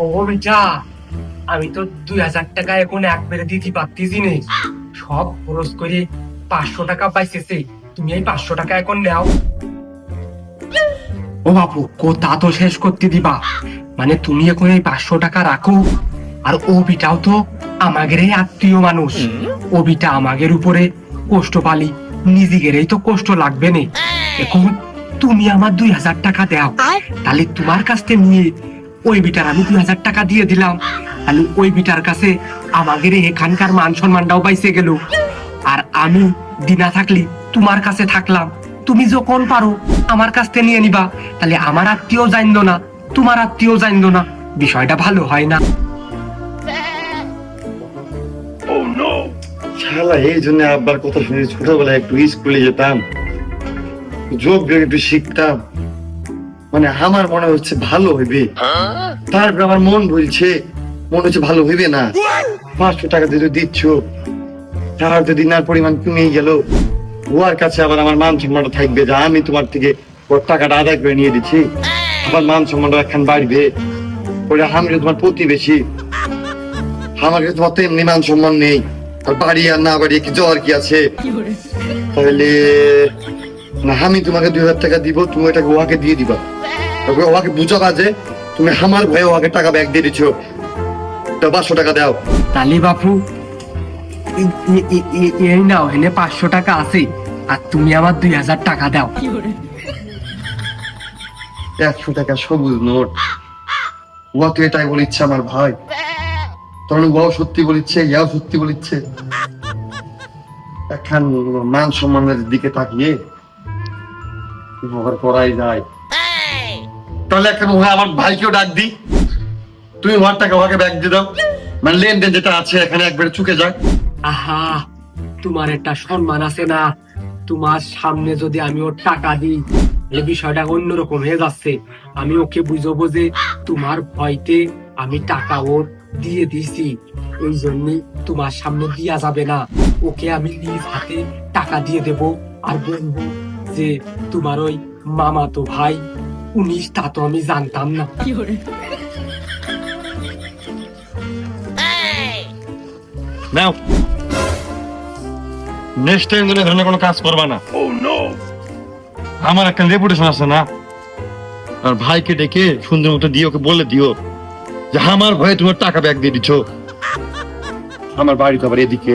ও বেটা, আমি তো 2000 টাকা এখন একবারে দিতে পারতেছি নে। সব খরচ করে 500 টাকা পাইতেছে। তুমি এই 500 টাকা এখন নাও। ও বাপু, কোথা তো শেষ করতে দিবা? মানে তুমি এখন এই 500 টাকা রাখো, আর ও বিটাও তো আমাদেরই আত্মীয় মানুষ। ও বিটা আমাদের উপরে কষ্ট পালি, নিজেদেরই তো কষ্ট লাগবে না। এখন তুমি আমার 2000 টাকা দাও, তাহলে তোমার কাছ থেকে নিয়ে ওই বিটার আমি 2000 টাকা দিয়ে দিলাম। তাহলে ওই বিটার কাছে আমাদের এখানকার মান সম্মানটাও পাইছে গেল, আর আমি দিনা থাকলি তোমার কাছে থাকলাম। তুমি যখন পারো আমার কাছ থেকে নিয়ে নিবা, তাহলে আমার আত্মীয় জানলো না, তোমার আত্মীয় জানলো না, বিষয়টা ভালো হয় না? শালা এই জন্য আব্বার কথা শুনে ছোটবেলায় একটু স্কুলে যেতাম, যোগ বিয়োগ একটু শিখতাম। মানে আমার মনে হচ্ছে ভালো হইবে, তারপর আমার মন বলছে মনে হচ্ছে ভালো হইবে না। 500 টাকা দিয়ে দিচ্ছ, তার তো দিনার পরিমাণ কমেই গেল। ওর কাছে আবার আমার মান সম্মানটা থাকবে যে আমি তোমার থেকে ওর টাকাটা আদায় করে নিয়ে দিচ্ছি, আমার মান সম্মানটা একখান বাড়বে। ওটা আমি তোমার প্রতিবেশী, আমার কাছে তোমার তো এমনি মান সম্মান নেই, আর বাড়ি আর না বাড়ি কি জ্বর কি আছে? তাহলে না, আমি তোমাকে 2000 টাকা দিব, তুমি ওটাকে ওকে দিয়ে দিবা। ওকে বুঝো কাজে তুমি আমার ভয়ে ওকে টাকা ব্যাগ দিয়ে দিচ্ছ, 500 টাকা দাও। তালি বাপু, এই নাও, এনে 500 টাকা আছে, আর তুমি আমার 2000 টাকা দাও। 100 টাকা সবুজ নোট। ও তো এটাই বলিচ্ছে আমার ভাই, তাহলে ওও সত্যি বলিচ্ছে, ইয়াও সত্যি বলিচ্ছে। এখন মান সম্মানের দিকে তাকিয়ে ব্যবহার করাই যায়। তাহলে এখন আমার ভাইকেও ডাক দি, তুমি ওর টাকা ওকে ব্যাগ দিয়ে দাও, মানে লেনদেন যেটা আছে এখানে একবারে চুকে যাক। আহা, তোমার একটা সম্মান আছে না? তোমার সামনে যদি আমি ওর টাকা দিই, তাহলে বিষয়টা অন্যরকম হয়ে যাচ্ছে। আমি ওকে বুঝাবো যে তোমার ভয়তে আমি টাকা ওর দিয়ে দিছি, ওই জন্যই তোমার সামনে দিয়া যাবে না। ওকে আমি নিজ হাতে টাকা দিয়ে দেব, আর বলবো যে তোমার ওই মামাতো ভাই উনি, তা তো আমি জানতাম না। নাও, নেক্সট টাইম যেন ধরনের কোনো কাজ করবা না। আমার একটা রেপুটেশন আছে না, আর ভাইকে ডেকে সুন্দর মতো দিয়ে ওকে বলে দিও যে আমার ভয়ে তোমার টাকা ব্যাগ দিয়ে দিচ্ছ। আমার বাড়ি তো আবার এদিকে।